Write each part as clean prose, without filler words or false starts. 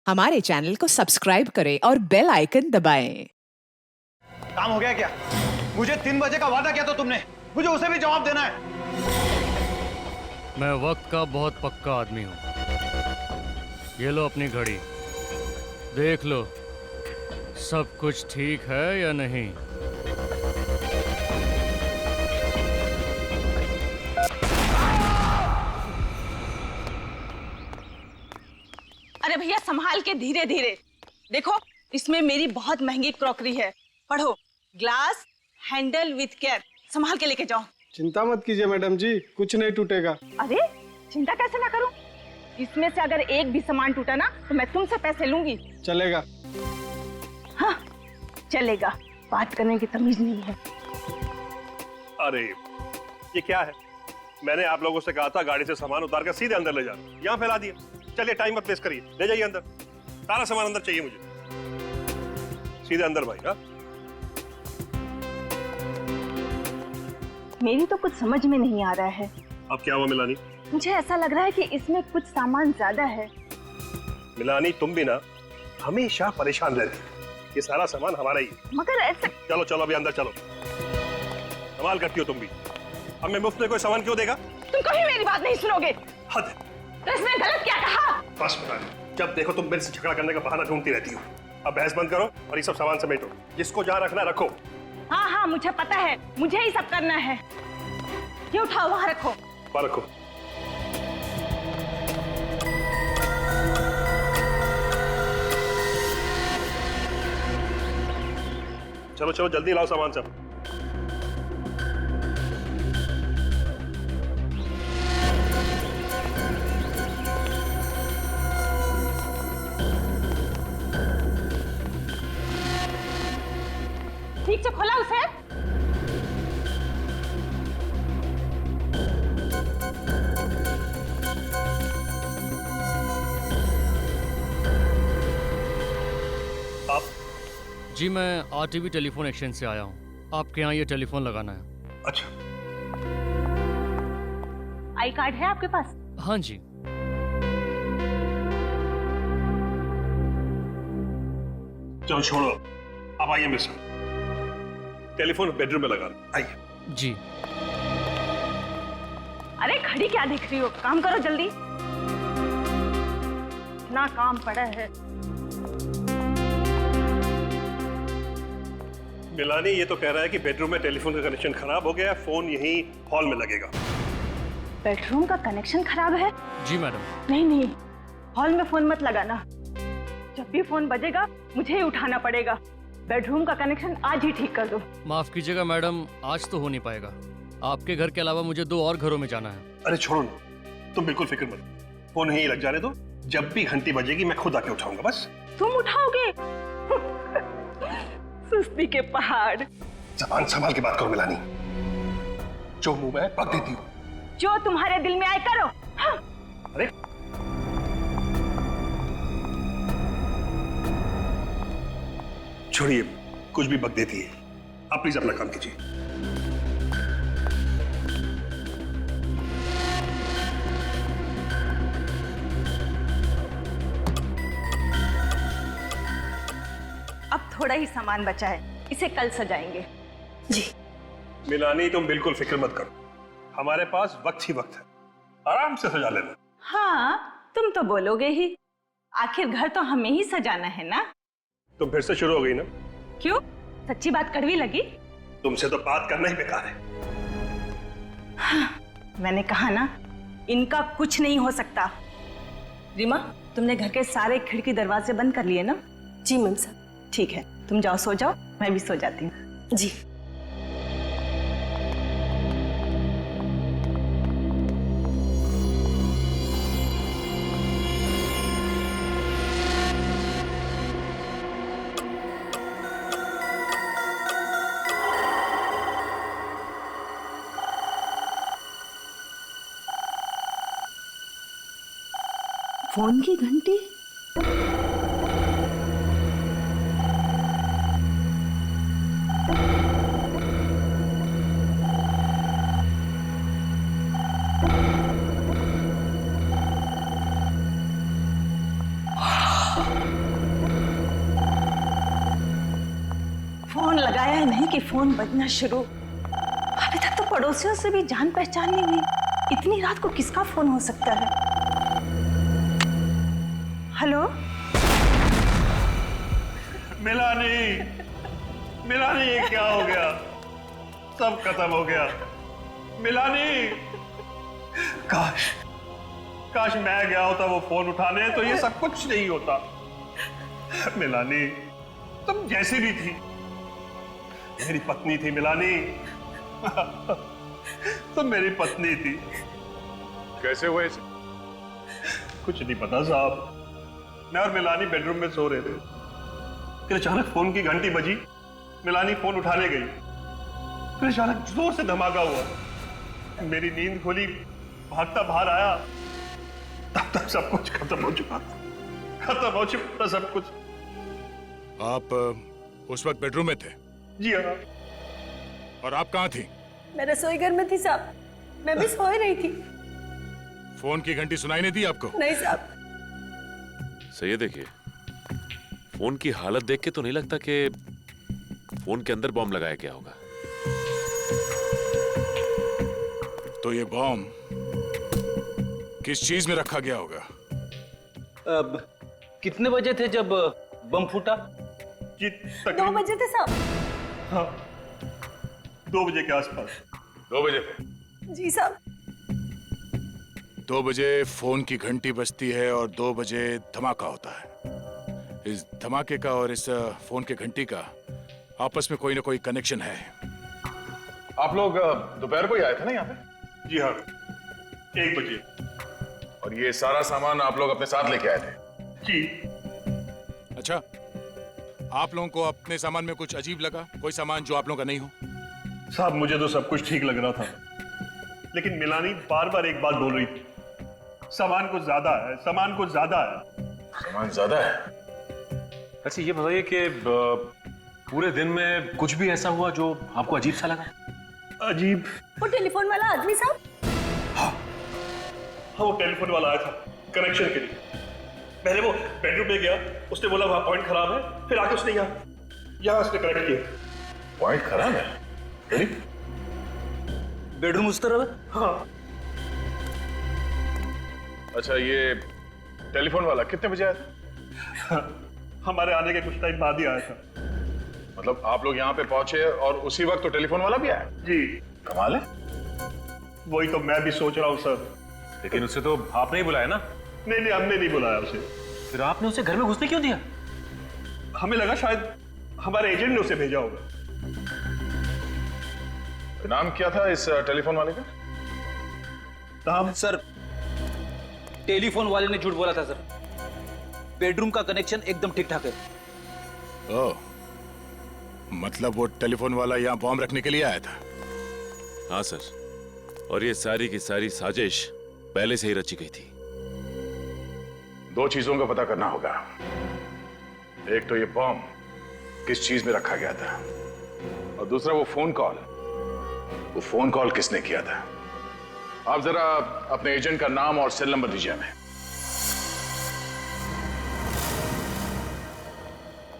हमारे चैनल को सब्सक्राइब करें और बेल आइकन दबाएं। काम हो गया क्या? मुझे 3 बजे का वादा किया तो तुमने, मुझे उसे भी जवाब देना है। मैं वक्त का बहुत पक्का आदमी हूँ। ये लो अपनी घड़ी, देख लो सब कुछ ठीक है या नहीं। अरे भैया संभाल के, धीरे धीरे। देखो इसमें मेरी बहुत महंगी क्रॉकरी है, पढ़ो। ग्लास हैंडल विथ केयर, संभाल के लेके जाओ। चिंता मत कीजिए मैडम जी, कुछ नहीं टूटेगा। अरे चिंता कैसे ना करूं? इसमें से अगर एक भी सामान टूटा ना तो मैं तुमसे पैसे लूंगी। चलेगा। हाँ चलेगा, बात करने की तमीज नहीं है। अरे ये क्या है? मैंने आप लोगों से कहा था गाड़ी से सामान उतार कर सीधे अंदर ले जाना, यहाँ फैला दिया। चलिए टाइम मत वेस्ट करिए, ले जाइए अंदर। सारा सामान अंदर चाहिए मुझे, सीधे अंदर भाई। हाँ मेरी तो कुछ समझ में नहीं आ रहा है। अब क्या हुआ मिलानी? मुझे ऐसा लग रहा है कि इसमें कुछ सामान ज्यादा है। मिलानी तुम भी ना हमेशा परेशान रहती, ये सारा सामान हमारा ही है। मगर ऐसे चलो चलो अभी अंदर चलो, कमाल करती हो तुम भी। अब मैं मुफ्त में कोई सामान क्यों देगा? तुम कभी मेरी बात नहीं सुनोगे। हद है। तो इसमें गलत क्या कहा? बस मिलानी, जब देखो तुम मेरे से झगड़ा करने का बहाना ढूंढती रहती हो। अब बहस बंद करो और ये सब सामान समेटो, जिसको जहाँ रखना रखो। हाँ हाँ मुझे पता है, मुझे ही सब करना है। ये उठाओ, वहां रखो। वहाँ रखो। चलो चलो जल्दी लाओ सामान सब। ठीक से खोला उसे। आप? जी मैं आरटीवी टेलीफोन एक्सचेंज से आया हूँ, आपके यहाँ ये टेलीफोन लगाना है। अच्छा आई कार्ड है आपके पास? हाँ जी। चलो छोड़ो, आप आइए मेरे साथ। टेलीफोन बेडरूम में लगा लो, आइए। जी अरे घड़ी क्या देख रही हो, काम करो जल्दी। इतना काम पड़ा है। मिलानी ये तो कह रहा है कि बेडरूम में टेलीफोन का कनेक्शन खराब हो गया, फोन यहीं हॉल में लगेगा। बेडरूम का कनेक्शन खराब है? जी मैडम। नहीं नहीं, हॉल में फोन मत लगाना। जब भी फोन बजेगा मुझे ही उठाना पड़ेगा। बेडरूम का कनेक्शन आज ही ठीक कर दो। माफ कीजिएगा मैडम, आज तो हो नहीं पाएगा। आपके घर के अलावा मुझे 2 और घरों में जाना है। अरे छोड़ो ना, तुम बिल्कुल फिक्र मत, फोन यहीं लग जाने दो। जब भी घंटी बजेगी मैं खुद आके उठाऊंगा बस। तुम उठाओगे? सुस्ती के पहाड़। ज़बान संभाल के बात करो मिलानी, जो मुंह में पक देती हो। जो तुम्हारे दिल में आए करो। हाँ। अरे छोड़िए, कुछ भी बक देती है। आप प्लीज अपना काम कीजिए। अब थोड़ा ही सामान बचा है, इसे कल सजाएंगे। जी मिलानी तुम बिल्कुल फिक्र मत करो, हमारे पास वक्त ही वक्त है, आराम से सजा लेना। हाँ तुम तो बोलोगे ही, आखिर घर तो हमें ही सजाना है ना। तुम फिर से शुरू हो गई ना? क्यों, सच्ची बात कड़वी लगी? तुमसे तो बात करना ही बेकार है। हाँ, मैंने कहा ना, इनका कुछ नहीं हो सकता। रीमा तुमने घर के सारे खिड़की दरवाजे बंद कर लिए ना? जी मैम साहब। ठीक है, तुम जाओ सो जाओ, मैं भी सो जाती हूँ। जी फोन की घंटी। फोन लगाया है नहीं कि फोन बजना शुरू। अभी तक तो पड़ोसियों से भी जान पहचान नहीं हुई। इतनी रात को किसका फोन हो सकता है? हेलो, मिलानी, मिलानी, ये क्या हो गया? सब खत्म हो गया। मिलानी, काश काश मैं गया होता वो फोन उठाने, तो ये सब कुछ नहीं होता। मिलानी, तुम जैसी भी थी मेरी पत्नी थी। मिलानी, तुम मेरी पत्नी थी। कैसे हुआ इसे? कुछ नहीं पता साहब। मैं और मिलानी बेडरूम में सो रहे थे, फिर अचानक फोन की घंटी बजी। मिलानी फोन उठाने गई, फिर अचानक जोर से धमाका हुआ। मेरी नींद खुली, भागता बाहर आया, तब तक सब कुछ खत्म हो चुका था। खत्म हो चुका था सब कुछ। आप उस वक्त बेडरूम में थे? जी हाँ। और आप कहाँ थी? मैं रसोई घर में थी साहब, मैं भी सो ही रही थी। फोन की घंटी सुनाई नहीं दी आपको? नहीं साहब। सही है, देखिए फोन की हालत देख के तो नहीं लगता कि फोन के अंदर बॉम्ब लगाया गया होगा। तो ये बॉम्ब किस चीज में रखा गया होगा? अब कितने बजे थे जब बम फूटा? जी 2 बजे थे साहब। हाँ, 2 बजे के आसपास। 2 बजे थे? जी साहब। 2 बजे फोन की घंटी बजती है और 2 बजे धमाका होता है। इस धमाके का और इस फोन के घंटी का आपस में कोई ना कोई कनेक्शन है। आप लोग दोपहर को ही आए थे ना यहाँ पे? जी हाँ, 1 बजे। और ये सारा सामान आप लोग अपने साथ लेके आए थे? जी। अच्छा, आप लोगों को अपने सामान में कुछ अजीब लगा? कोई सामान जो आप लोगों का नहीं हो? साहब मुझे तो सब कुछ ठीक लग रहा था, लेकिन मिलानी बार बार एक बात बोल रही थी, सामान कुछ ज्यादा है, सामान कुछ ज्यादा है। सामान ज्यादा है? अच्छा ये बताइए कि पूरे दिन में कुछ भी ऐसा हुआ जो आपको अजीब सा लगा? अजीब? वो टेलीफोन वाला आदमी साहब। हाँ, वो टेलीफोन वाला आया था कनेक्शन के लिए। पहले वो बेडरूम में गया, उसने बोला वहां पॉइंट खराब है, फिर आके उसने यहाँ उसने कनेक्ट किया। पॉइंट खराब है? बेडरूम उस तरफ है? हाँ। अच्छा, ये टेलीफोन वाला कितने बजे आया था? हमारे आने के कुछ टाइम बाद ही आया था। मतलब आप लोग यहाँ पे पहुंचे और उसी वक्त तो टेलीफोन वाला भी आया? जी। कमाल है। वही तो मैं भी सोच रहा हूँ सर। लेकिन उसे तो आपने ही बुलाया ना? नहीं नहीं, हमने नहीं बुलाया उसे। फिर आपने उसे घर में घुसने क्यों दिया? हमें लगा शायद हमारे एजेंट ने उसे भेजा होगा। नाम क्या था इस टेलीफोन वाले का? नाम? सर, टेलीफोन वाले ने झूठ बोला था सर। बेडरूम का कनेक्शन एकदम ठीक ठाक है। ओह, मतलब वो टेलीफोन वाला यहाँ बॉम्ब रखने के लिए आया था? हाँ सर, और ये सारी की सारी साजिश पहले से ही रची गई थी। 2 चीजों का पता करना होगा। एक तो ये बॉम्ब किस चीज में रखा गया था, और दूसरा वो फोन कॉल किसने किया था। आप जरा अपने एजेंट का नाम और सेल नंबर दीजिए हमें।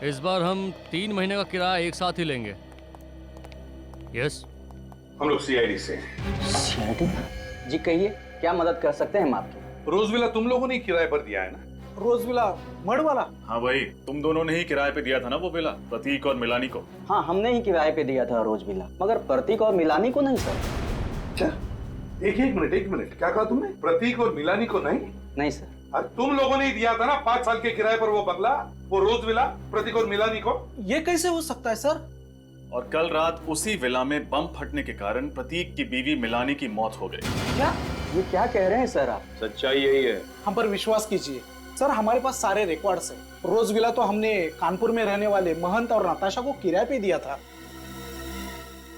इस बार हम 3 महीने का किराया एक साथ ही लेंगे। यस, हम लोग सीआईडी से। जी कहिए, क्या मदद कर सकते हैं हम आपकी? रोजविला तुम लोगों ने किराए पर दिया है ना? रोजविला मड़ वाला? हाँ भाई, तुम दोनों ने ही किराए पे दिया था ना वो विला, प्रतीक और मिलानी को। हाँ, हमने ही किराए पे दिया था रोज विला, मगर प्रतीक और मिलानी को नहीं सर। अच्छा, एक मिनट, क्या कहा तुमने? प्रतीक और मिलानी को नहीं? नहीं सर। अरे तुम लोगों ने ही दिया था ना 5 साल के किराए पर वो बंगला, वो रोजविला, प्रतीक और मिलानी को। ये कैसे हो सकता है सर? और कल रात उसी विला में बम फटने के कारण प्रतीक की बीवी मिलानी की मौत हो गई। क्या? ये क्या कह रहे हैं सर आप? सच्चाई यही है। हम पर विश्वास कीजिए सर, हमारे पास सारे रिकॉर्ड्स हैं। रोजविला तो हमने कानपुर में रहने वाले महंत और नताशा को किराए पे दिया था।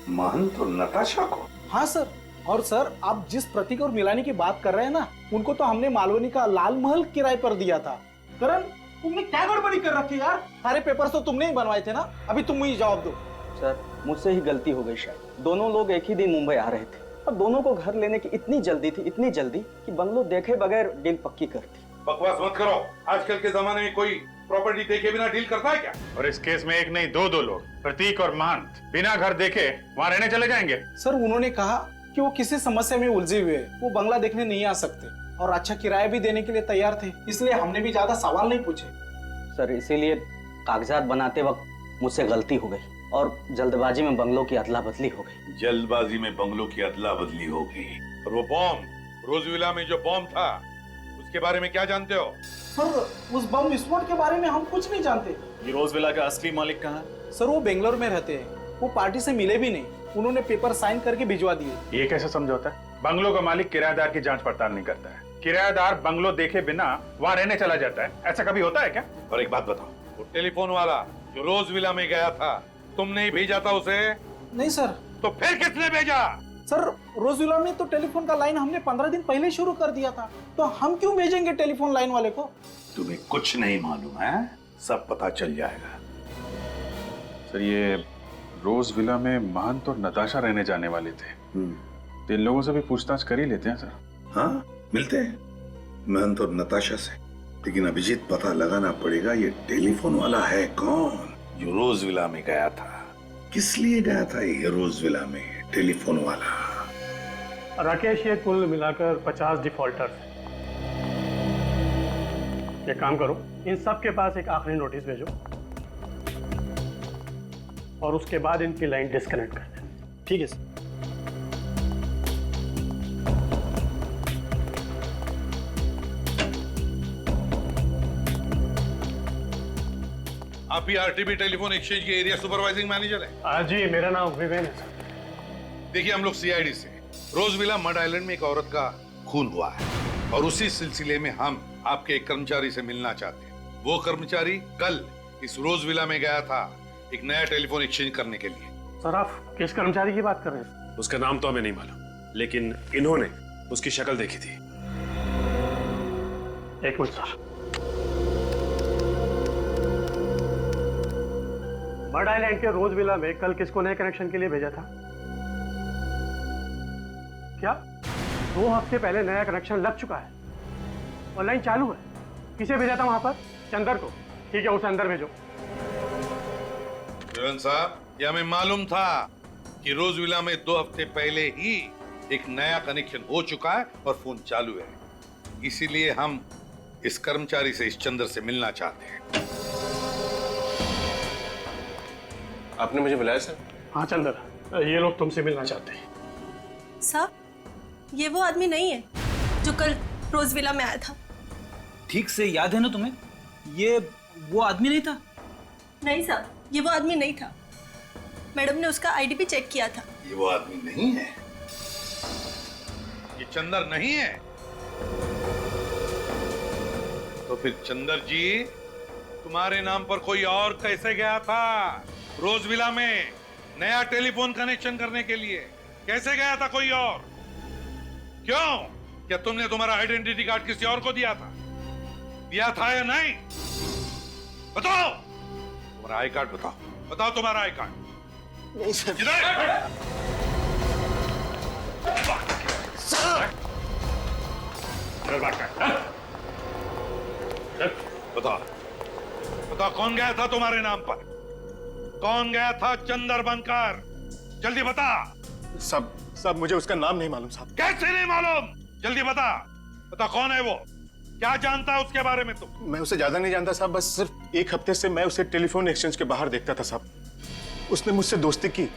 महंत और नताशा को? हाँ सर। और सर, आप जिस प्रतीक और मिलानी की बात कर रहे हैं ना, उनको तो हमने मालवनी का लाल महल किराए पर दिया था। करण, तुमने क्या गड़बड़ी कर रखी यार? सारे पेपर्स तो तुमने ही बनवाए थे ना? अभी तुम मुझे जवाब दो। सर, मुझसे ही गलती हो गई शायद। दोनों लोग एक ही दिन मुंबई आ रहे थे और दोनों को घर लेने की इतनी जल्दी थी कि बंगलो देखे बगैर डील पक्की कर दी। बकवास मत करो। आजकल के जमाने में कोई प्रॉपर्टी देखे बिना डील करता है क्या? और इस केस में एक नहीं दो लोग, प्रतीक और महंत, बिना घर देखे वहां रहने चले जाएंगे। सर उन्होंने कहा कि वो किसी समस्या में उलझे हुए हैं, वो बंगला देखने नहीं आ सकते और अच्छा किराया भी देने के लिए तैयार थे, इसलिए हमने भी ज्यादा सवाल नहीं पूछे। सर इसीलिए कागजात बनाते वक्त मुझसे गलती हो गई और जल्दबाजी में बंगलों की अदला बदली हो गई। जल्दबाजी में बंगलों की अदला बदली हो गई। और वो बॉम्ब, रोज विला में जो बॉम्ब था, उसके बारे में क्या जानते हो? सर उस बम विस्फोट के बारे में हम कुछ नहीं जानते। ये रोज विला का असली मालिक कहाँ है? सर वो बेंगलोर में रहते हैं, वो पार्टी से मिले भी नहीं, उन्होंने पेपर साइन करके भिजवा दिए। ये कैसे समझौता है? बंगलों का मालिक किराएदार की जांच पड़ताल नहीं करता है, किराएदार बंगलो देखे बिना वहां रहने चला जाता है, ऐसा कभी होता है क्या? और एक बात बताओ, वो टेलीफोन वाला जो रोज विला में गया था, तुमने ही भेजा था उसे? नहीं सर। तो फिर किसने भेजा? सर रोजविला में तो टेलीफोन का लाइन हमने 15 दिन पहले शुरू कर दिया था, तो हम क्यों भेजेंगे टेलीफोन लाइन वाले को? तुम्हें कुछ नहीं मालूम है, सब पता चल जाएगा। सर ये रोज विला में महंत और नताशा रहने जाने वाले थे, तो इन लोगों से भी पूछताछ कर ही लेते हैं सर। हाँ मिलते हैं महंत और नताशा से, लेकिन अभिजीत पता लगाना पड़ेगा ये टेलीफोन वाला है कौन जो रोज विला में गया था, किस लिए गया था ये रोज विला में टेलीफोन वाला। राकेश ये कुल मिलाकर 50 डिफॉल्टर्स हैं। एक काम करो, इन सब के पास एक आखिरी नोटिस भेजो और उसके बाद इनकी लाइन डिस्कनेक्ट कर देना। ठीक है सर। आप ही आरटीबी टेलीफोन एक्सचेंज के एरिया सुपरवाइजिंग मैनेजर हैं? हाँ जी, मेरा नाम विवेन है सर। देखिए हम लोग सीआईडी से, रोज विला मड आइलैंड में एक औरत का खून हुआ है और उसी सिलसिले में हम आपके एक कर्मचारी से मिलना चाहते हैं। वो कर्मचारी कल इस रोज विला में गया था एक नया टेलीफोन एक्सचेंज करने के लिए। सर आप किस कर्मचारी की बात कर रहे हैं? उसका नाम तो हमें नहीं मालूम, लेकिन इन्होंने उसकी शक्ल देखी थी। एक मिनट सर। मड आइलैंड के रोज विला में कल किसको नए कनेक्शन के लिए भेजा था? क्या 2 हफ्ते पहले नया कनेक्शन लग चुका है और लाइन चालू है? किसे भेजा था वहां पर? चंदर को। ठीक है, उसे अंदर भेजो। विवेन साहब, ये हमें मालूम था कि रोज विला में 2 हफ्ते पहले ही एक नया कनेक्शन हो चुका है और फोन चालू है, इसीलिए हम इस कर्मचारी से, इस चंदर से मिलना चाहते हैं। आपने मुझे बुलाया सर? हाँ चंदर, ये लोग तुमसे मिलना चाहते हैं। साहब ये वो आदमी नहीं है जो कल रोज विला में आया था। ठीक से याद है ना तुम्हें? ये वो आदमी नहीं था? नहीं साहब, ये वो आदमी नहीं था। मैडम ने उसका आईडी भी चेक किया था। ये वो आदमी नहीं है? ये चंदर नहीं है? तो फिर चंदर जी तुम्हारे नाम पर कोई और कैसे गया था रोज विला में नया टेलीफोन कनेक्शन करने के लिए? कैसे गया था कोई और? क्यों? क्या तुमने तुम्हारा आइडेंटिटी कार्ड किसी और को दिया था? दिया था या नहीं? बताओ, तुम्हारा आई कार्ड बताओ, बताओ तुम्हारा आई कार्ड। नहीं सर। बताओ, बताओ कौन गया था तुम्हारे नाम पर? कौन गया था चंदर बनकर? जल्दी बता। सब मुझे उसका नाम नहीं मालूम साहब। कैसे नहीं मालूम? जल्दी बता, बता कौन है वो? क्या जानता है उसके बारे में तुम? मैं उसे ज्यादा नहीं जानता साहब, बस सिर्फ 1 हफ्ते से मैं उसे टेलीफोन एक्सचेंज के बाहर देखता था साहब। उसने मुझसे दोस्ती की,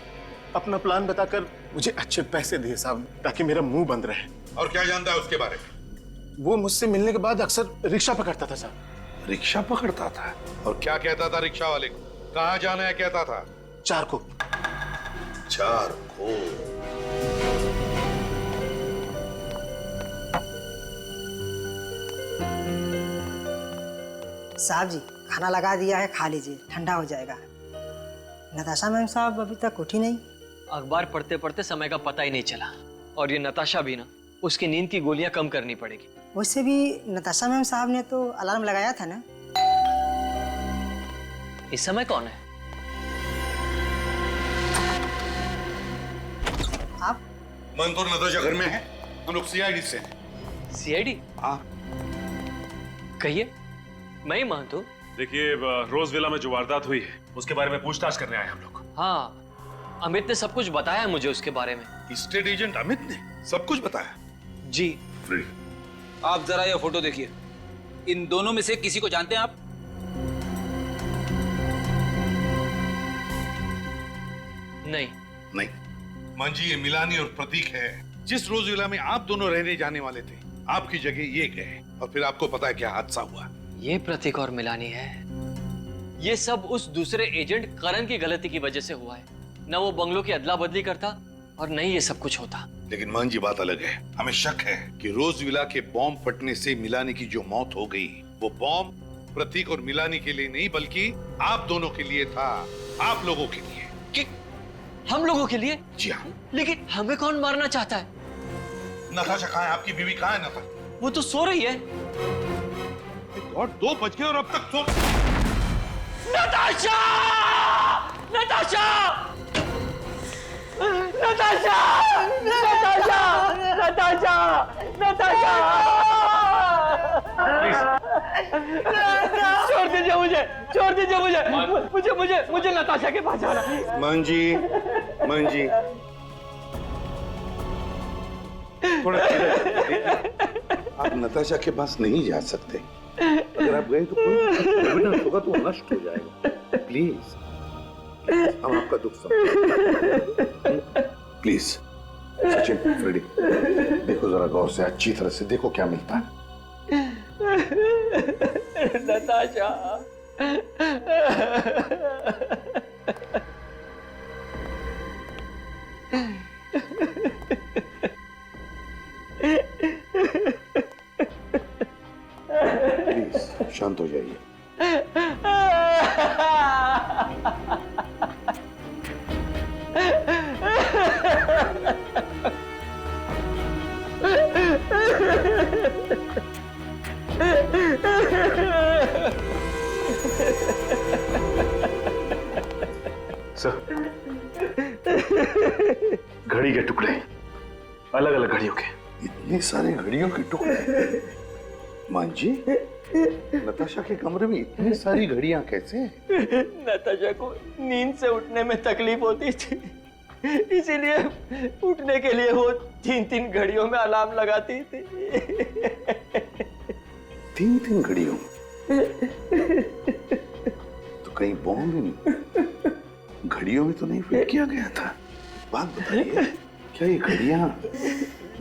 अपना प्लान बताकर मुझे अच्छे पैसे दिए साहब, ताकि मेरा मुंह बंद रहे। और क्या जानता है उसके बारे में? वो मुझसे मिलने के बाद अक्सर रिक्शा पकड़ता था साहब। रिक्शा पकड़ता था? और क्या कहता था रिक्शा वाले को? कहाँ जाना है कहता था? चारकोप। साहब जी खाना लगा दिया है, खा लीजिए, ठंडा हो जाएगा। नताशा मैम साहब अभी तक उठी नहीं। अखबार पढ़ते पढ़ते समय का पता ही नहीं चला। और ये नताशा भी ना, उसकी नींद की गोलियां कम करनी पड़ेगी। वैसे भी नताशा मैम साहब ने तो अलार्म लगाया था ना। इस समय कौन है? आप? मंतूर नताशा घर में है, हम लोग सीआईडी से हैं। सीआईडी? हाँ। कहिए, मैं ही महंत हूँ। देखिए, रोज विला में जो वारदात हुई है उसके बारे में पूछताछ करने आए हम लोग। हाँ, अमित ने सब कुछ बताया मुझे उसके बारे में। स्टेट एजेंट अमित ने सब कुछ बताया? जी। फ्रेडी, आप जरा ये फोटो देखिए। इन दोनों में से किसी को जानते हैं आप? नहीं। नहीं। मंजी, ये मिलानी और प्रतीक है। जिस रोज विला में आप दोनों रहने जाने वाले थे, आपकी जगह ये गए और फिर आपको पता है क्या हादसा हुआ। ये प्रतीक और मिलानी है। ये सब उस दूसरे एजेंट करण की गलती की वजह से हुआ है। न वो बंगलों की अदला बदली करता और नहीं ये सब कुछ होता। लेकिन मान जी, बात अलग है। हमें शक है कि रोज विला के बॉम्ब फटने से मिलानी की जो मौत हो गई, वो बॉम्ब प्रतीक और मिलानी के लिए नहीं बल्कि आप दोनों के लिए था, आप लोगों के लिए। कि हम लोगों के लिए? जी हाँ। लेकिन हमें कौन मारना चाहता है? नताशा कहाँ है? आपकी बीवी कहाँ है? नताशा वो तो सो रही है। गॉड, 2 बज गए और अब तक सो। नताशा! नताशा! नताशा! नताशा! नताशा! नताशा! छोड़ दीजिए मुझे, छोड़ दीजिए मुझे नताशा के पास जाना है। मंजी, मंजी, थोड़ा आप नताशा के पास नहीं जा सकते। अगर आप गए तो एविडेंस होगा तो नष्ट हो जाएगा। प्लीज, हम आपका दुख समझें। प्लीज सचिन, फ्रेडी, देखो जरा गौर से, अच्छी तरह से देखो क्या मिलता है। नताशा, प्लीज शांत हो जाइए। सर, घड़ी के टुकड़े, अलग अलग घड़ियों के। इतने सारे घड़ियों के टुकड़े? मान जी, नताशा के कमरे में इतनी सारी घड़ियां कैसे? नताशा को नींद से उठने में तकलीफ होती थी, इसीलिए उठने के लिए वो 3-3 घड़ियों में अलार्म लगाती थी। 3-3 घड़ियों? तो कहीं बॉम्ब इन घड़ियों में तो नहीं फिट किया गया था? बात बताइए, क्या ये घड़ियां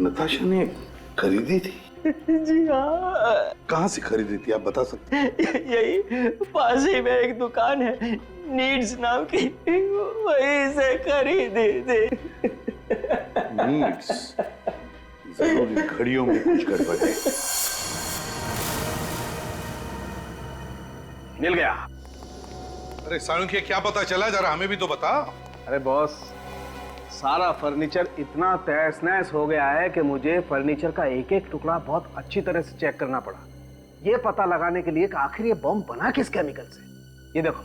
नताशा ने खरीदी थी? जी हाँ। कहाँ से खरीदी थी, आप बता सकते हैं? यही पास ही में एक दुकान है, नीड्स नाम की, वहीं से खरीदी थी। नीड्स? जरूर इन घड़ियों में कुछ गड़बड़ है। मिल गया। अरे साळुंखे, क्या पता चला? जरा हमें भी तो बता। अरे बॉस, सारा फर्नीचर इतना तहस नहस हो गया है कि मुझे फर्नीचर का एक एक टुकड़ा बहुत अच्छी तरह से चेक करना पड़ा, ये पता लगाने के लिए कि आखिर ये बॉम्ब बना किस केमिकल से। ये देखो,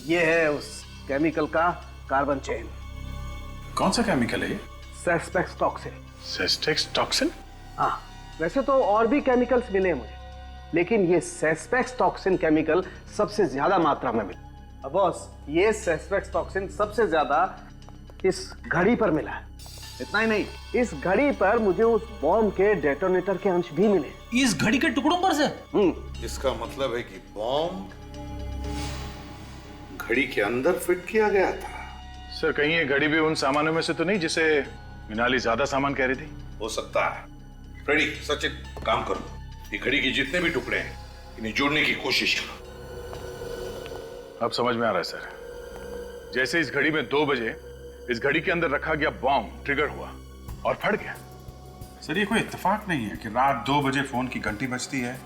ये है उस केमिकल का कार्बन चेन। कौन सा केमिकल है ये? सेस्पेक्स टॉक्सिन। सेस्पेक्स टॉक्सिन? हाँ, वैसे तो और भी केमिकल्स मिले मुझे, लेकिन ये सेस्पेक्स टॉक्सिन केमिकल सबसे ज्यादा मात्रा में मिला। अब बॉस, ये सेस्पेक्स टॉक्सिन सबसे ज्यादा इस घड़ी पर मिला है। इतना ही नहीं, इस घड़ी पर मुझे उस बॉम्ब के डेटोनेटर के अंश भी मिले। इस घड़ी के टुकड़ों पर से? इसका मतलब है कि बॉम्ब घड़ी के अंदर फिट किया गया था। सर, कहीं ये घड़ी भी उन सामानों में से तो नहीं जिसे मिनाली ज्यादा सामान कह रही थी? हो सकता है। फ्रेडी, सचिन, काम करो, ये घड़ी के जितने भी टुकड़े हैं इन्हें जोड़ने की कोशिश करो। अब समझ में आ रहा है सर। जैसे इस घड़ी में 2 बजे इस घड़ी के अंदर रखा गया बॉम्ब ट्रिगर हुआ और फट गया। सर, ये कोई इत्तेफाक नहीं है कि रात 2 बजे फोन की घंटी बजती है,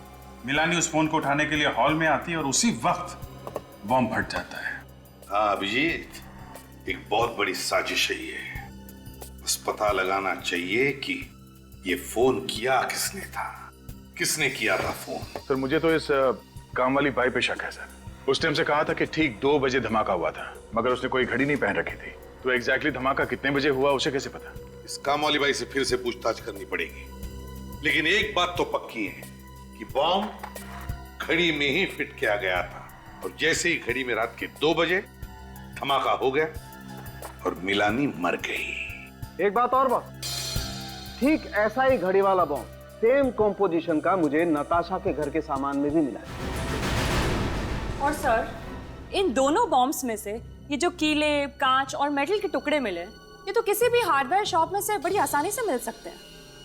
मिलानी उस फोन को उठाने के लिए हॉल में आती है और उसी वक्त बॉम्ब फट जाता है। हाँ अभिजीत, एक बहुत बड़ी साजिश है ये। बस पता लगाना चाहिए कि ये फोन किया किसने था, किसने किया था फोन। सर, मुझे तो इस काम वाली बाई पे शक है सर। उस टाइम से कहा था कि ठीक 2 बजे धमाका हुआ था, मगर उसने कोई घड़ी नहीं पहन रखी थी, तो एग्जैक्टली धमाका कितने बजे हुआ उसे कैसे पता? इस काम वाली बाई से फिर से पूछताछ करनी पड़ेगी। लेकिन एक बात तो पक्की है कि कि बॉम्ब घड़ी में ही फिट किया गया था और जैसे ही घड़ी में रात के 2 बजे धमाका हो गया और मिलानी मर गई। एक बात और बॉस, ठीक ऐसा ही घड़ी वाला बॉम्ब सेम कॉम्पोजिशन का मुझे नताशा के घर के सामान में भी मिला है। और सर, इन दोनों बॉम्ब्स में से ये जो कीले, कांच और मेटल के टुकड़े मिले, ये तो किसी भी हार्डवेयर शॉप में से बड़ी आसानी से मिल सकते हैं।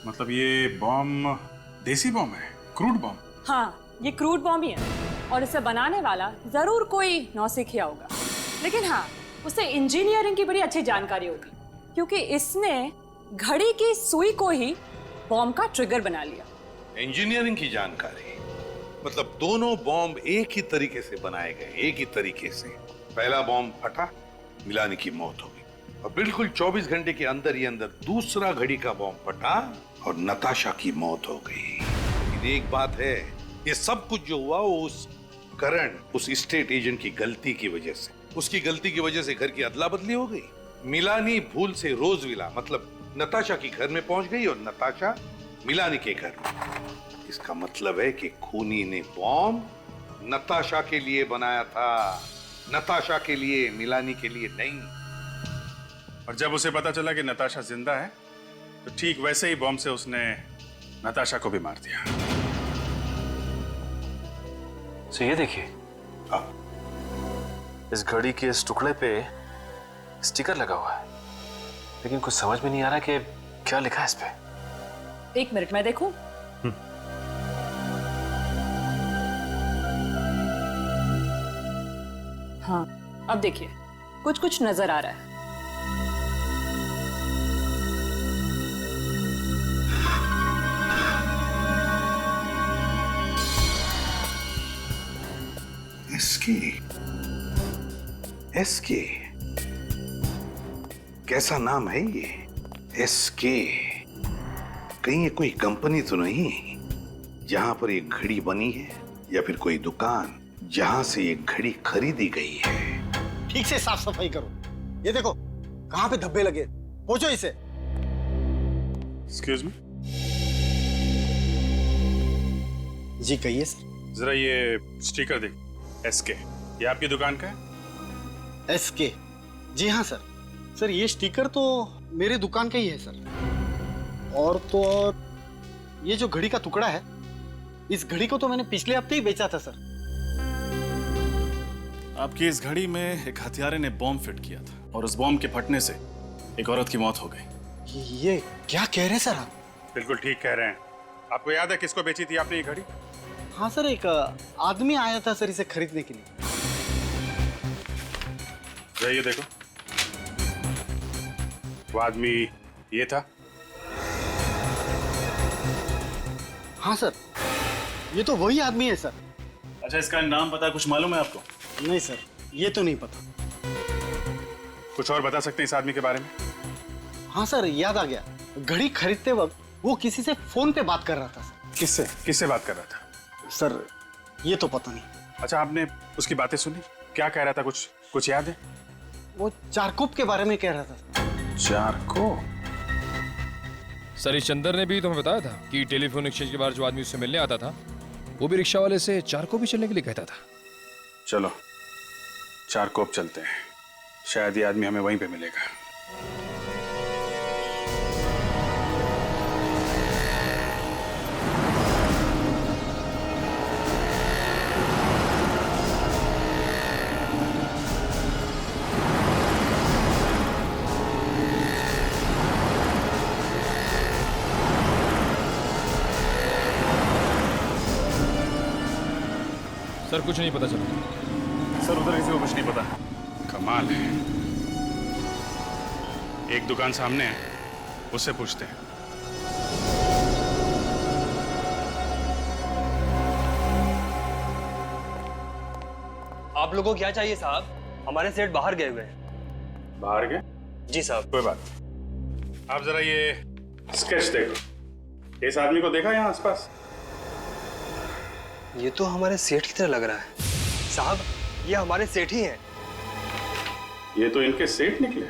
मतलब ये बॉम्ब देसी बॉम्ब है, क्रूड बॉम्ब? हाँ, ये क्रूड बॉम्ब ही है और इसे बनाने वाला जरूर कोई नौसिखिया होगा, लेकिन हाँ, उसे इंजीनियरिंग की बड़ी अच्छी जानकारी होगी, क्योंकि इसने घड़ी की सुई को ही बॉम्ब का ट्रिगर बना लिया। इंजीनियरिंग की जानकारी मतलब दोनों बॉम्ब एक ही तरीके से बनाए गए, एक ही तरीके से। पहला बॉम्ब फटा, मिलानी की मौत हो गई और बिल्कुल 24 घंटे के अंदर ही अंदर दूसरा घड़ी का बॉम्ब फटा और नताशा की मौत हो गई। लेकिन एक बात है, ये सब कुछ जो हुआ वो उस करण, उस स्टेट एजेंट की गलती की वजह से, उसकी गलती की वजह से घर की अदला बदली हो गई। मिलानी भूल से रोजविला मतलब नताशा के घर में पहुंच गई और नताशा मिलानी के घर में। इसका मतलब है कि खूनी ने बॉम्ब नताशा के लिए बनाया था, नताशा के लिए, मिलानी के लिए नहीं। और जब उसे पता चला कि नताशा जिंदा है तो ठीक वैसे ही बॉम्ब से उसने नताशा को भी मार दिया। तो ये देखिए, इस घड़ी के इस टुकड़े पे स्टिकर लगा हुआ है, लेकिन कुछ समझ में नहीं आ रहा कि क्या लिखा है इस पे। 1 मिनट में देखूं। हाँ, अब देखिए, कुछ कुछ नजर आ रहा है। एसके कैसा नाम है ये? एसके कहीं ये कोई कंपनी तो नहीं जहां पर एक घड़ी बनी है, या फिर कोई दुकान जहां से ये घड़ी खरीदी गई है? ठीक से साफ सफाई करो। ये देखो कहां पे धब्बे लगे, पोंछो इसे। एक्सक्यूज मी जी, कहिए सर। जरा ये स्टिकर देख, एसके, ये आपकी दुकान का है? एसके? जी हाँ सर। सर ये स्टिकर तो मेरे दुकान का ही है सर। और तो और ये जो घड़ी का टुकड़ा है, इस घड़ी को तो मैंने पिछले हफ्ते ही बेचा था सर। आपकी इस घड़ी में एक हथियारे ने बॉम्ब फिट किया था और उस बॉम्ब के फटने से एक औरत की मौत हो गई। ये क्या कह रहे हैं सर आप? बिल्कुल ठीक कह रहे हैं। आपको याद है किसको बेची थी आपने ये घड़ी? हाँ सर, एक आदमी आया था सर इसे खरीदने के लिए। ये देखो, वो आदमी ये था। हाँ सर, ये तो वही आदमी है सर। अच्छा, इसका नाम पता कुछ मालूम है आपको? नहीं सर, ये तो नहीं पता। कुछ और बता सकते हैं इस आदमी के बारे में? हाँ सर, याद आ गया। घड़ी खरीदते वक्त वो किसी से फोन पे बात कर रहा था सर। किससे किससे बात कर रहा था सर? ये तो पता नहीं। अच्छा, आपने उसकी बातें सुनी? क्या कह रहा था, कुछ याद है? वो चारकोप के बारे में कह रहा था। चारकोप? सर, इस चंदर ने भी तुम्हें बताया था कि टेलीफोन एक्सचेंज के बाहर जो आदमी उससे मिलने आता था, वो भी रिक्शा वाले से चारकोप भी चलने के लिए कहता था। चलो चारकोप चलते हैं, शायद ये आदमी हमें वहीं पे मिलेगा। सर, कुछ नहीं पता चला। सर, उधर किसी को कुछ नहीं पता। कमाल है। एक दुकान सामने है, उससे पूछते हैं। आप लोगों को क्या चाहिए साहब? हमारे सेठ बाहर गए हुए हैं। बाहर गए? जी साहब। कोई बात नहीं। आप जरा ये स्केच देखो। इस आदमी को देखा यहाँ आसपास? ये तो हमारे सेठ की तरह लग रहा है साहब। ये हमारे सेठ ही हैं। ये तो इनके सेठ निकले।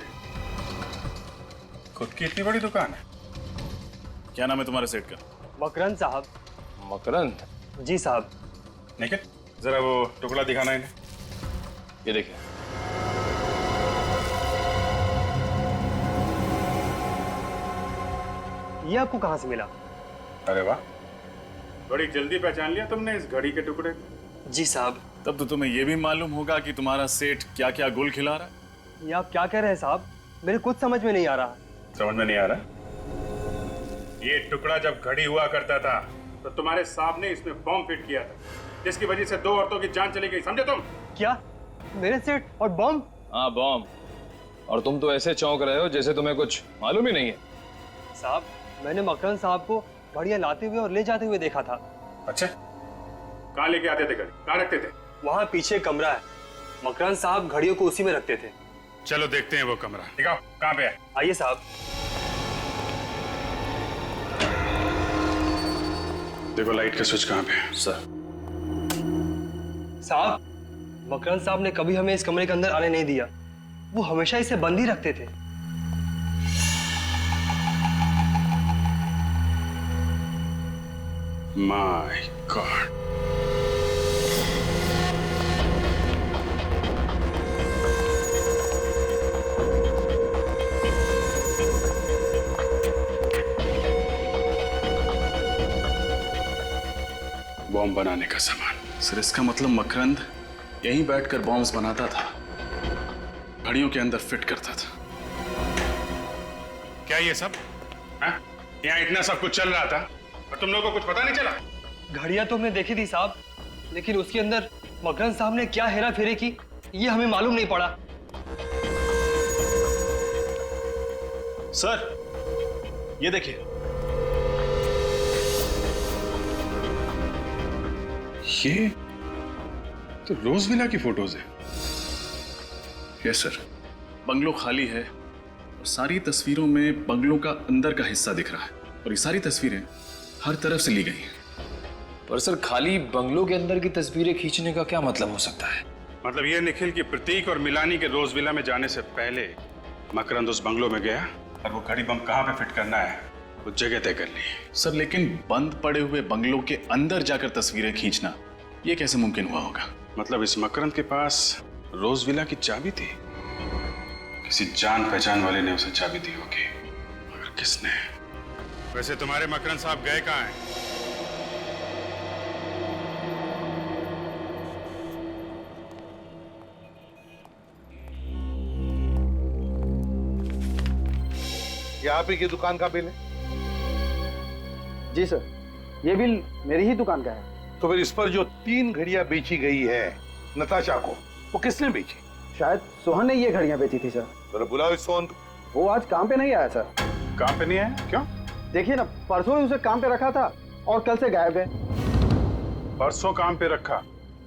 खुद की इतनी बड़ी दुकान है। क्या नाम है तुम्हारे सेठ का? मकरंद साहब। मकरंद? जी साहब। निखिल, जरा वो टुकड़ा दिखाना इन्हें। ये देखिए। ये आपको कहाँ से मिला? अरे वाह, बड़ी जल्दी पहचान लिया तुमने इस घड़ी के टुकड़े को। जी साहब। तब तो तुम्हें यह भी मालूम होगा कि तुम्हारा सेठ क्या क्या गुल खिला रहा है। ये आप क्या कह रहे हैं साहब? मेरे कुछ समझ में नहीं आ रहा। समझ में नहीं आ रहा? ये टुकड़ा जब घड़ी हुआ करता था तो तुम्हारे साहब ने इसमें बॉम्ब फिट किया था, जिसकी वजह से 2 औरतों की जान चली गई, समझे तुम? क्या? मेरे सेठ और बॉम्ब? हाँ, बॉम्ब। और तुम तो ऐसे चौंक रहे हो जैसे तुम्हें कुछ मालूम ही नहीं है। साहब, मैंने मकरन साहब को घड़ियां लाते हुए और ले जाते हुए देखा था। अच्छा, कहाँ लेके आते थे घड़ी? कहाँ रखते थे? वहाँ पीछे कमरा है, मकरन साहब घड़ियों को उसी में रखते थे। चलो देखते हैं वो कमरा। दिखाओ कहाँ पे है। आइए साहब। देखो लाइट का स्विच कहाँ पे है। सर। साहब, मकरन साहब ने कभी हमें इस कमरे के अंदर आने नहीं दिया। वो हमेशा इसे बंद ही रखते थे। My God. बॉम्ब बनाने का सामान। सर, इसका मतलब मकरंद यहीं बैठकर बॉम्ब्स बनाता था, घड़ियों के अंदर फिट करता था। क्या ये सब? यहाँ इतना सब कुछ चल रहा था और तुम लोगों को कुछ पता नहीं चला? घड़ियां तो हमने देखी थी साहब, लेकिन उसके अंदर मकरन साहब ने क्या हेरा फेरी की ये हमें मालूम नहीं पड़ा। सर, ये देखिए। ये तो रोज विला की फोटोज है। यस सर, बंगलो खाली है और सारी तस्वीरों में बंगलो का अंदर का हिस्सा दिख रहा है और ये सारी तस्वीरें हर तरफ से ली गई हैं। पर सर, खाली बंगलों के अंदर की तस्वीरें खींचने का क्या मतलब हो सकता है? मतलब ये निखिल की प्रतीक और मिलानी के रोज विला में जाने से पहले मकरंद उस बंगलो में गया और वो घड़ी बम कहाँ पे फिट करना है वो जगह तय कर ली। सर, लेकिन बंद पड़े हुए बंगलों के अंदर जाकर तस्वीरें खींचना ये कैसे मुमकिन हुआ होगा? मतलब इस मकरंद के पास रोज विला की चाबी थी, किसी जान पहचान वाले ने उसे चाबी दी होगी, मगर किसने? वैसे तुम्हारे मकरंद साहब गए कहाँ हैं? ये आप ही की दुकान का बिल है? जी सर, ये बिल मेरी ही दुकान का है। तो फिर इस पर जो 3 घड़ियां बेची गई है नताशा को, वो किसने बेची? शायद सोहन ने ये घड़ियां बेची थी सर। तो बुलाओ इस सोहन को। वो आज काम पे नहीं आया सर। काम पे नहीं आया? क्यों? देखिए ना, परसों ही उसे काम पे रखा था और कल से गायब है। परसों काम पे रखा,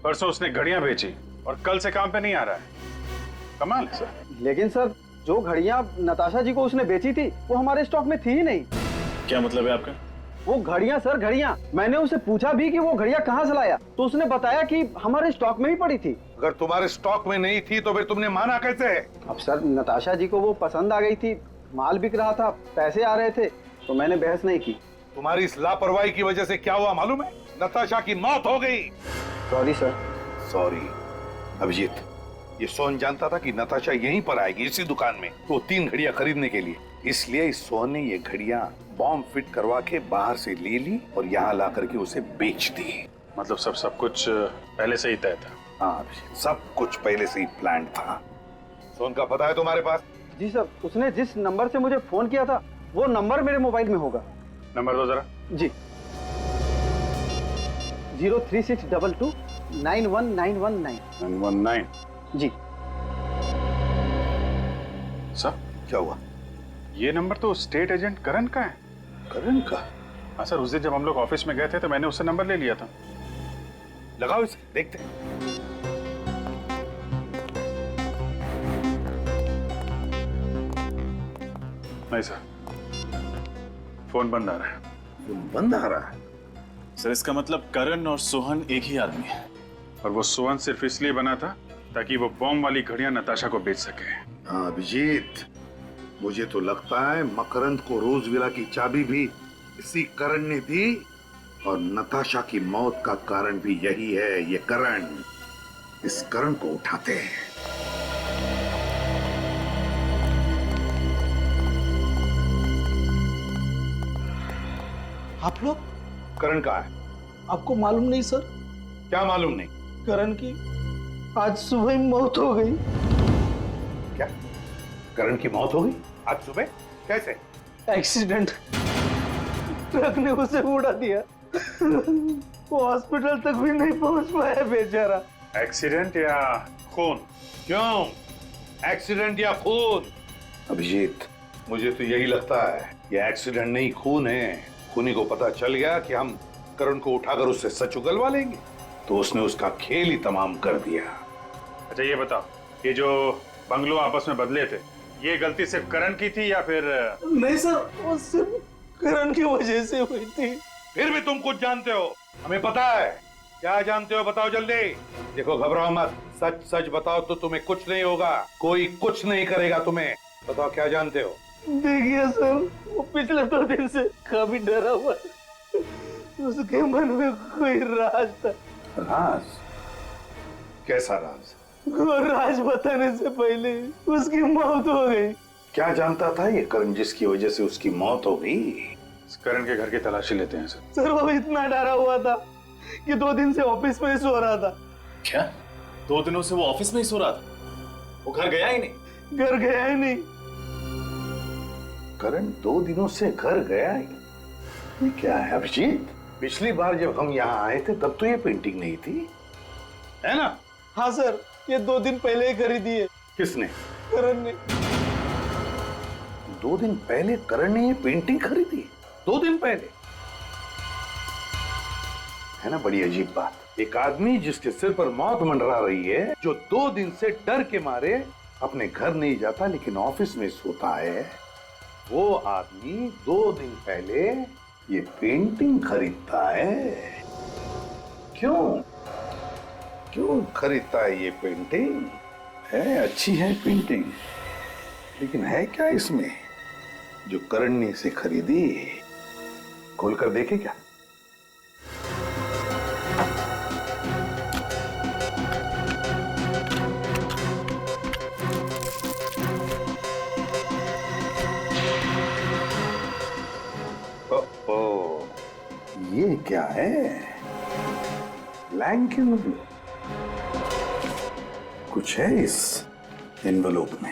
परसों उसने घड़ियां बेची और कल से काम पे नहीं आ रहा है। कमाल है सर। लेकिन सर, जो घड़ियां नताशा जी को उसने बेची थी वो हमारे स्टॉक में थी ही नहीं। क्या मतलब है आपका? वो घड़ियां सर, घड़ियां। मैंने उसे पूछा भी कि वो घड़ियां कहाँ से लाया, तो उसने बताया कि हमारे स्टॉक में ही पड़ी थी। अगर तुम्हारे स्टॉक में नहीं थी तो फिर तुमने माना कैसे? अब सर, नताशा जी को वो पसंद आ गई थी, माल बिक रहा था, पैसे आ रहे थे, तो मैंने बहस नहीं की। तुम्हारी इस लापरवाही की वजह से क्या हुआ मालूम है? नताशा की मौत हो गई। Sorry sir. सॉरी। अभिजीत, ये सोहन जानता था कि नताशा यहीं पर आएगी इसी दुकान में, तो 3 घड़ियां खरीदने के लिए, इसलिए इस सोहन ने ये घड़ियां बॉम्ब फिट करवा के बाहर से ले ली और यहाँ ला करके उसे बेच दी। मतलब सब कुछ पहले से ही तय था? हाँ, सब कुछ पहले से ही प्लान था। सोहन का पता है तुम्हारे पास? जी सर, उसने जिस नंबर से मुझे फोन किया था वो नंबर मेरे मोबाइल में होगा। नंबर दो जरा। जी, 03622 91919। 919? जी सब क्या हुआ? ये नंबर तो स्टेट एजेंट करण का है। करण का? हाँ सर, उस दिन जब हम लोग ऑफिस में गए थे तो मैंने उससे नंबर ले लिया था। लगाओ इसे, देखते हैं। नहीं सर, फोन बंद आ रहा है। फोन बंद आ रहा है? सर, इसका मतलब करण और सोहन एक ही आदमी है। और वो सोहन सिर्फ इसलिए बना था ताकि वो बॉम्ब वाली घड़ियां नताशा को बेच सके। हाँ अभिजीत, मुझे तो लगता है मकरंद को रोज विला की चाबी भी इसी करण ने दी और नताशा की मौत का कारण भी यही है, ये करण। इस करण को उठाते हैं। आप लोग? करण कहाँ है? आपको मालूम नहीं सर? क्या मालूम नहीं? करण की आज सुबह ही मौत हो गई। क्या? करण की मौत हो गई आज सुबह? कैसे? एक्सीडेंट, ट्रक ने उसे उड़ा दिया। वो हॉस्पिटल तक भी नहीं पहुंच पाया बेचारा। एक्सीडेंट या खून? क्यों एक्सीडेंट या खून? अभिजीत, मुझे तो यही लगता है ये एक्सीडेंट नहीं खून है। खूनी को पता चल गया कि हम करण को उठाकर उससे सच उगलवा लेंगे, तो उसने उसका खेल ही तमाम कर दिया। अच्छा ये बताओ, ये जो बंगलो आपस में बदले थे, ये गलती सिर्फ करण की थी या फिर? नहीं सर, वो सिर्फ करण की वजह से हुई थी। फिर भी तुम कुछ जानते हो, हमें पता है। क्या जानते हो बताओ जल्दी। देखो घबराओ मत, सच सच बताओ तो तुम्हें कुछ नहीं होगा, कोई कुछ नहीं करेगा तुम्हें। बताओ क्या जानते हो। देखिए सर, वो पिछले 2 दिन से काफी डरा हुआ था। उसके मन में कोई राज था। राज? कैसा राज? वो राज बताने से पहले उसकी मौत हो गई। क्या जानता था ये करण जिसकी वजह से उसकी मौत हो गई? करण के घर की तलाशी लेते हैं सर। सर वो इतना डरा हुआ था कि 2 दिन से ऑफिस में ही सो रहा था। क्या? 2 दिनों से वो ऑफिस में ही सो रहा था? वो घर गया ही नहीं? घर गया ही नहीं। करण 2 दिनों से घर गया ही? ये क्या है अभिजीत? पिछली बार जब हम यहाँ आए थे तब तो ये पेंटिंग नहीं थी, है ना? हाँ सर, ये 2 दिन पहले ही खरीदी है। किसने? करण ने। 2 दिन पहले करण ने ये पेंटिंग खरीदी? 2 दिन पहले? है ना बड़ी अजीब बात। एक आदमी जिसके सिर पर मौत मंडरा रही है, जो 2 दिन से डर के मारे अपने घर नहीं जाता लेकिन ऑफिस में सोता है, वो आदमी 2 दिन पहले ये पेंटिंग खरीदता है। क्यों? क्यों खरीदता है ये पेंटिंग? है अच्छी है पेंटिंग, लेकिन है क्या इसमें जो करण ने इसे खरीदी? खोलकर देखे क्या? ये क्या है? Blank envelope. कुछ है इस एनवलप में।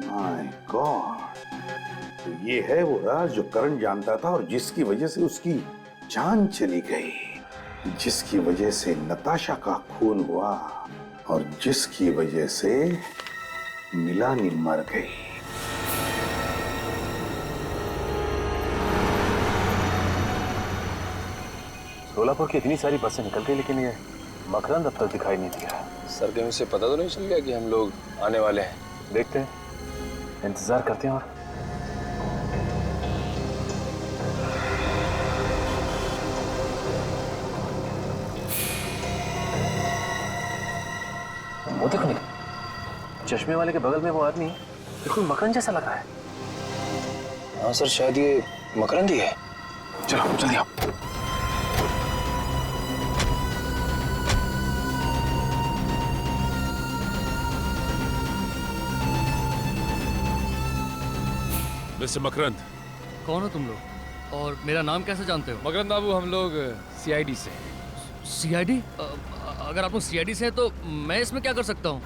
माय गॉड, तो ये है वो राज जो करण जानता था और जिसकी वजह से उसकी जान चली गई, जिसकी वजह से नताशा का खून हुआ और जिसकी वजह से मिलानी मर गई। सोलापुर की इतनी सारी बसें निकल गई, लेकिन ये मकरंद अब तक दिखाई नहीं दिया। सर कहीं उसे पता तो नहीं चल गया कि हम लोग आने वाले हैं? देखते हैं, इंतजार करते हैं। और वो देखो निकल, चश्मे वाले के बगल में वो आदमी है, बिल्कुल मकरंद जैसा लगा है। हाँ सर, शायद ये मकरंद ही है। चलो जल्दी आओ। मिस्टर मकरंद। कौन हो तुम लोग और मेरा नाम कैसे जानते हो? मकरंद बाबू, हम लोग सीआईडी से। सीआईडी? अगर आप लोग सीआईडी से हैं तो मैं इसमें क्या कर सकता हूँ?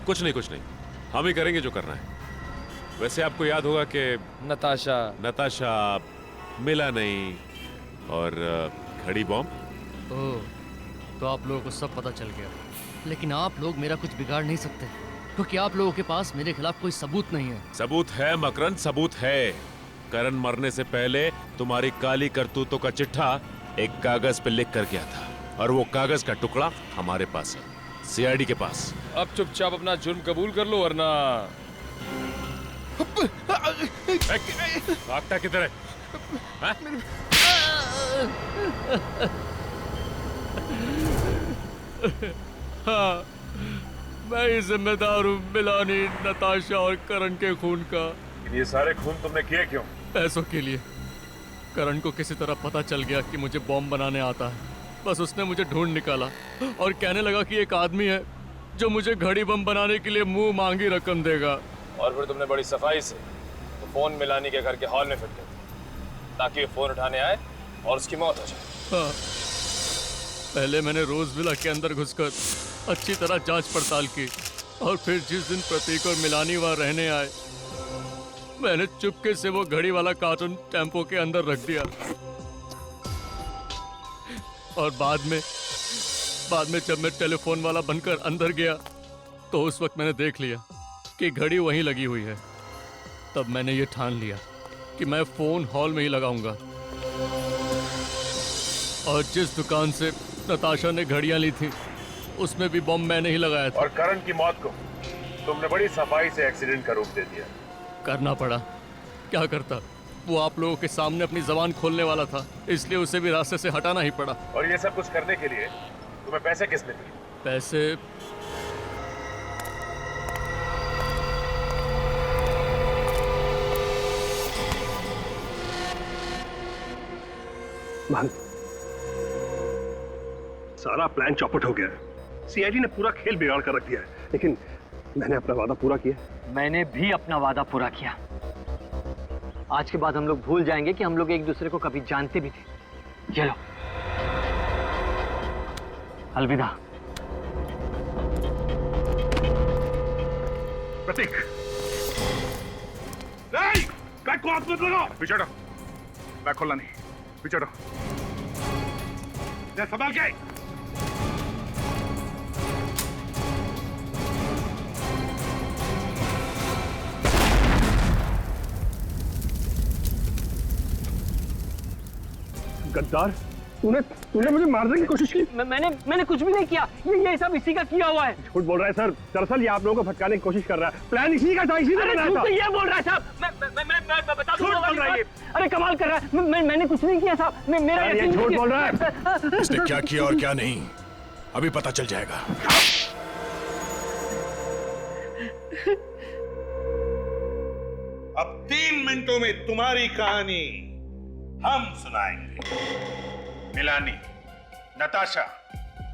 कुछ नहीं, हम ही करेंगे जो करना है। वैसे आपको याद होगा कि नताशा मिला नहीं और घड़ी बॉम्ब। ओह, तो आप लोगों को सब पता चल गया। लेकिन आप लोग मेरा कुछ बिगाड़ नहीं सकते, क्योंकि आप लोगों के पास मेरे खिलाफ कोई सबूत नहीं है। सबूत है मकरंद, सबूत है। करण मरने से पहले तुम्हारी काली करतूतों का चिट्ठा एक कागज पे लिख कर गया था, और वो कागज का टुकड़ा हमारे पास है, सीआईडी के पास। अब चुपचाप अपना जुर्म कबूल कर लो, वरना भागता किधर है? हाँ, मैं ही जिम्मेदार हूँ मिलानी, नताशा और करण के खून का। ये सारे खून तुमने किए क्यों? पैसों के लिए। करण को किसी तरह पता चल गया कि मुझे बॉम्ब बनाने आता है। बस उसने मुझे ढूंढ निकाला और कहने लगा कि एक आदमी है जो मुझे घड़ी बम बनाने के लिए मुंह मांगी रकम देगा। और फिर तुमने बड़ी सफाई से तो फोन मिलानी के घर के हॉल में फिट कर दिया ताकि वो फोन उठाने आए और उसकी मौत हो जाए। हाँ। पहले मैंने रोज विला के अंदर घुसकर अच्छी तरह जांच पड़ताल की और फिर जिस दिन प्रतीक और मिलानी वहां रहने आए, मैंने चुपके से वो घड़ी वाला कार्टून टेम्पो के अंदर रख दिया। और बाद में जब मैं टेलीफोन वाला बनकर अंदर गया तो उस वक्त मैंने देख लिया कि घड़ी वहीं लगी हुई है। तब मैंने ये ठान लिया कि मैं फोन हॉल में ही लगाऊंगा। और जिस दुकान से नताशा ने घड़ियां ली थी उसमें भी बम मैंने ही लगाया था। और करण की मौत को तुमने बड़ी सफाई से एक्सीडेंट का रूप दे दिया। करना पड़ा, क्या करता। वो आप लोगों के सामने अपनी जबान खोलने वाला था, इसलिए उसे भी रास्ते से हटाना ही पड़ा। और ये सब कुछ करने के लिए तुम्हें पैसे किसने दिए? पैसे सारा प्लान चौपट हो गया है। सीआईडी ने पूरा खेल बिगाड़ कर रख दिया है, लेकिन मैंने अपना वादा पूरा किया। मैंने भी अपना वादा पूरा किया। आज के बाद हम लोग भूल जाएंगे कि हम लोग एक दूसरे को कभी जानते भी थे। चलो, अलविदा। प्रतीक, बैग को हाथ मत लगाओ। पीछे हटो। बैग खोलना नहीं, पीछे हटो। संभाल के। गद्दार, तूने मुझे मारने की कोशिश की। मैंने कुछ भी नहीं किया। ये सब इसी का किया हुआ है। झूठ बोल रहा है सर। दरअसल ये आप लोगों को भटकाने की कोशिश कर रहा है। प्लान इसी का था, इसी ने बनाया था। ये बोल रहा है साहब। मैं बता दूंगा। अरे कमाल कर रहा है। मैंने कुछ नहीं किया साहब। मेरा ये झूठ बोल रहा है। इसने क्या किया और क्या नहीं अभी पता चल जाएगा। अब 3 मिनटों में तुम्हारी कहानी हम सुनाएंगे। मिलानी, नताशा,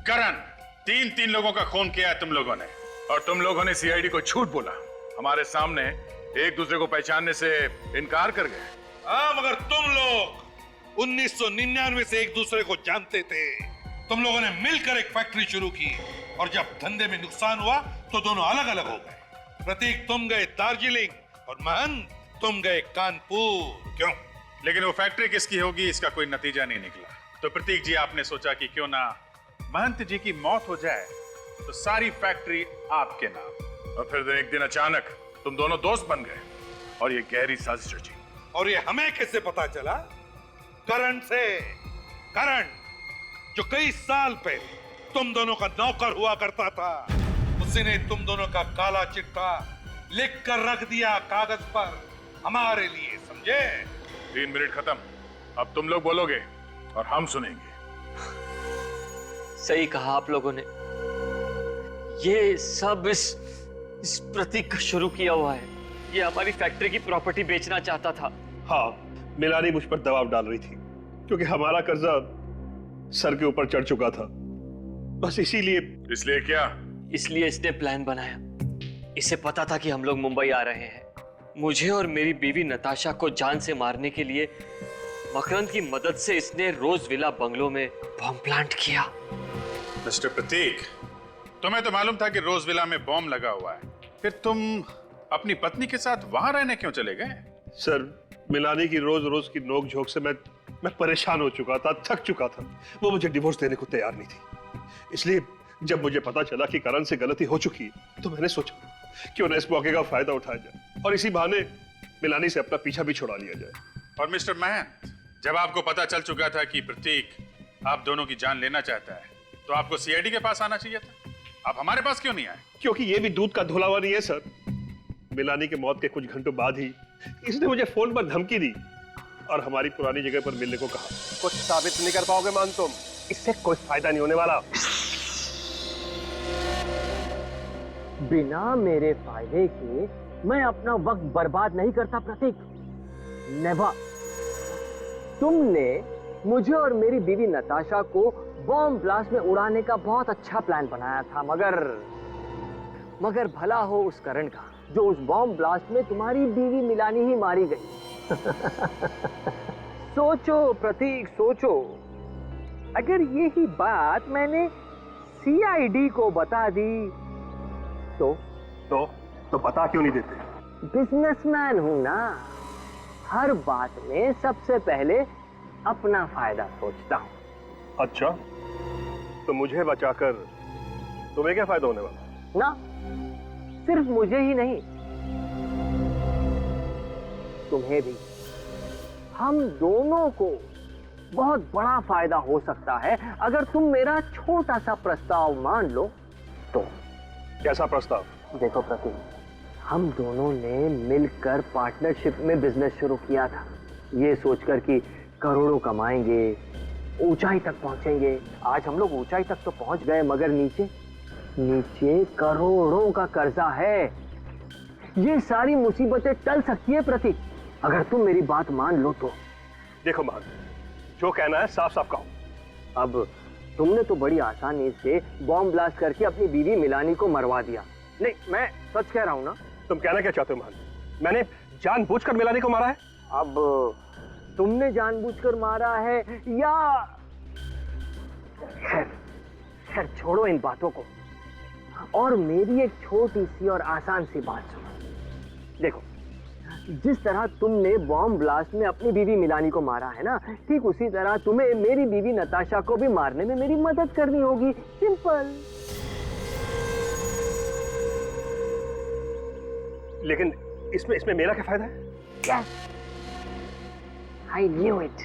करण, 3 लोगों का खून किया है तुम लोगों ने। और तुम लोगों ने सीआईडी को झूठ बोला। हमारे सामने एक दूसरे को पहचानने से इनकार कर गए। हाँ, मगर तुम लोग 1999 से एक दूसरे को जानते थे। तुम लोगों ने मिलकर एक फैक्ट्री शुरू की और जब धंधे में नुकसान हुआ तो दोनों अलग अलग हो गए। प्रतीक तुम गए दार्जिलिंग और महंत तुम गए कानपुर। क्यों? लेकिन वो फैक्ट्री किसकी होगी इसका कोई नतीजा नहीं निकला। तो प्रतीक जी, आपने सोचा कि क्यों ना महंत जी की मौत हो जाए तो सारी फैक्ट्री आपके नाम। और फिर एक दिन अचानक तुम दोनों दोस्त बन गए और ये गहरी साजिश रची। और ये हमें कैसे पता चला? करण से। करण जो कई साल पहले तुम दोनों का नौकर हुआ करता था, उसने तुम दोनों का काला चिट्ठा लिख कर रख दिया कागज पर हमारे लिए, समझे? 3 मिनट खत्म। अब तुम लोग बोलोगे और हम सुनेंगे। सही कहा आप लोगों ने। ये सब इस प्रतीक का शुरू किया हुआ है। ये हमारी फैक्ट्री की प्रॉपर्टी बेचना चाहता था। हाँ, मिलानी मुझ पर दबाव डाल रही थी क्योंकि हमारा कर्जा सर के ऊपर चढ़ चुका था। बस इसीलिए। इसलिए क्या? इसलिए इसने प्लान बनाया। इसे पता था कि हम लोग मुंबई आ रहे हैं। मुझे और मेरी बीवी नताशा को जान से मारने के लिए मकरंद की मदद से इसने रोज विला बंगलो में बॉम्ब प्लांट किया। मिस्टर प्रतीक, तुम्हें तो मालूम था कि रोज विला में बॉम्ब लगा हुआ है, फिर तुम अपनी पत्नी के साथ वहां रहने क्यों चले गए? सर, मिलानी की रोज रोज की नोक झोंक से मैं परेशान हो चुका था, थक चुका था। वो मुझे डिवोर्स देने को तैयार नहीं थी। इसलिए जब मुझे पता चला कि करण से गलती हो चुकी है तो मैंने सोचा क्यों ना इस मौके का फायदा उठाया जाए और इसी बहाने मिलानी से अपना पीछा भी छुड़ा लिया जाए। और मिस्टर महंत, जब आपको पता चल चुका था कि प्रतीक आप दोनों की जान लेना चाहता है तो आपको सीआईडी के पास आना चाहिए था। आप हमारे पास क्यों नहीं आए? क्योंकि ये भी दूध का धुला हुआ नहीं है सर। मिलानी के मौत के कुछ घंटों बाद ही इसने मुझे फोन पर धमकी दी और हमारी पुरानी जगह पर मिलने को कहा। कुछ साबित नहीं कर पाओगे मान तुम। इससे कोई फायदा नहीं होने वाला। बिना मेरे फायदे के मैं अपना वक्त बर्बाद नहीं करता प्रतीक। नेवर। तुमने मुझे और मेरी बीवी नताशा को बॉम्ब ब्लास्ट में उड़ाने का बहुत अच्छा प्लान बनाया था, मगर भला हो उस करण का जो उस बॉम्ब ब्लास्ट में तुम्हारी बीवी मिलानी ही मारी गई। सोचो प्रतीक, सोचो, अगर यही बात मैंने सीआईडी को बता दी तो बता क्यों नहीं देते? बिजनेसमैन हूं ना, हर बात में सबसे पहले अपना फायदा सोचता हूं। अच्छा, तो मुझे बचाकर तुम्हें क्या फायदा होने वाला? ना, सिर्फ मुझे ही नहीं, तुम्हें भी। हम दोनों को बहुत बड़ा फायदा हो सकता है अगर तुम मेरा छोटा सा प्रस्ताव मान लो तो। कैसा प्रस्ताव? देखो प्रतीक, हम दोनों ने मिलकर पार्टनरशिप में बिजनेस शुरू किया था, ये सोचकर कि करोड़ों कमाएंगे, ऊंचाई तक पहुंचेंगे। आज हम लोग ऊंचाई तक तो पहुंच गए, मगर नीचे करोड़ों का कर्जा है। ये सारी मुसीबतें टल सकती है प्रतीक, अगर तुम मेरी बात मान लो तो। देखो मान, जो कहना है साफ साफ कहो। अब तुमने तो बड़ी आसानी से बॉम्ब ब्लास्ट करके अपनी बीवी मिलानी को मरवा दिया। नहीं, मैं सच कह रहा हूं ना। तुम कहना क्या चाहते हो मान? मैंने जानबूझकर मिलानी को मारा है? अब तुमने जानबूझकर मारा है या खैर छोड़ो इन बातों को, और मेरी एक छोटी सी और आसान सी बात सुनो। देखो, जिस तरह तुमने बॉम्ब ब्लास्ट में अपनी बीवी मिलानी को मारा है ना, ठीक उसी तरह तुम्हें मेरी बीवी नताशा को भी मारने में मेरी मदद करनी होगी। सिंपल। लेकिन इसमें मेरा क्या फायदा है? Yes, I knew it.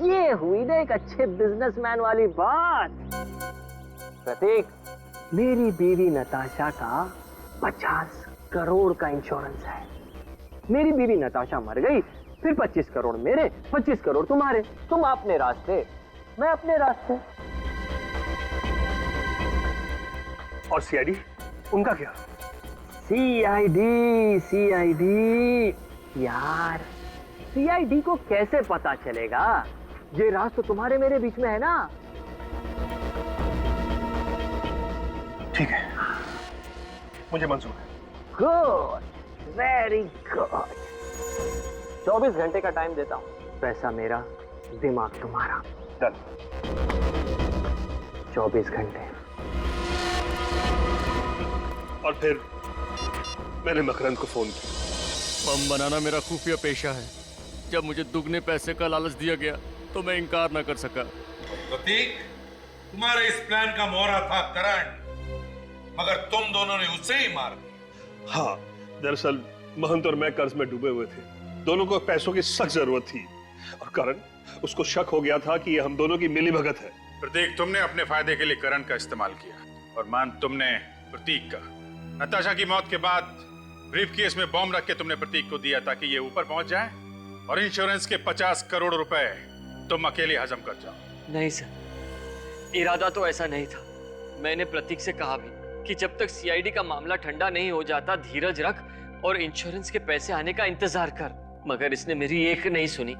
ये हुई ना एक अच्छे बिजनेसमैन वाली बात। प्रतीक, मेरी बीवी नताशा का 50 करोड़ का इंश्योरेंस है। मेरी बीवी नताशा मर गई, फिर 25 करोड़ मेरे, 25 करोड़ तुम्हारे। तुम अपने रास्ते, मैं अपने रास्ते। और सीआईडी, उनका क्या? सीआईडी यार, सीआईडी को कैसे पता चलेगा? ये राज तो तुम्हारे मेरे बीच में है ना। ठीक है, मुझे मंजूर है। Good, very good. 24 घंटे का टाइम देता हूं। पैसा मेरा, दिमाग तुम्हारा। डन। 24 घंटे। और फिर मैंने मकरंद को फोन किया। बम बनाना मेरा खुफिया पेशा है। जब मुझे दुगने पैसे का लालच दिया गया तो मैं इनकार न कर सका। प्रतीक, तुम्हारे इस प्लान का मोहरा था करण, मगर तुम दोनों ने उसे ही मार दिया। हाँ, दरअसल महंत और मैं कर्ज में डूबे हुए थे। दोनों को पैसों की सख्त जरूरत थी और करण, उसको शक हो गया था कि ये हम दोनों की मिलीभगत है। प्रतीक, तुमने अपने फायदे के लिए करण का इस्तेमाल किया और मान तुमने प्रतीक का। नताशा की मौत के बाद ब्रीफकेस में बॉम्ब रख के तुमने प्रतीक को दिया ताकि ये ऊपर पहुंच जाए और इंश्योरेंस के 50 करोड़ रुपए तुम अकेले हजम कर जाओ। नहीं सर, इरादा तो ऐसा नहीं था। मैंने प्रतीक से कहा भी कि जब तक सीआईडी का मामला ठंडा नहीं हो जाता धीरज रख और इंश्योरेंस के पैसे आने का इंतजार कर, मगर इसने मेरी एक नहीं सुनी।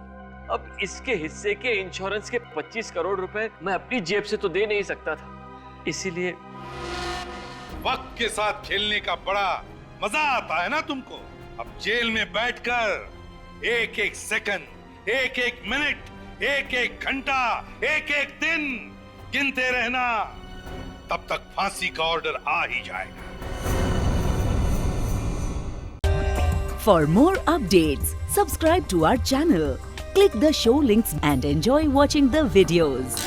अब इसके हिस्से के इंश्योरेंस के 25 करोड़ रुपए मैं अपनी जेब से तो दे नहीं सकता था, इसीलिए। वक्त के साथ खेलने का बड़ा मजा आता है ना तुमको। अब जेल में बैठकर एक एक सेकंड, एक एक मिनट, एक एक घंटा, एक एक दिन गिनते रहना, तब तक फांसी का ऑर्डर आ ही जाएगा। For more updates, subscribe to our channel, click the show links and enjoy watching the videos.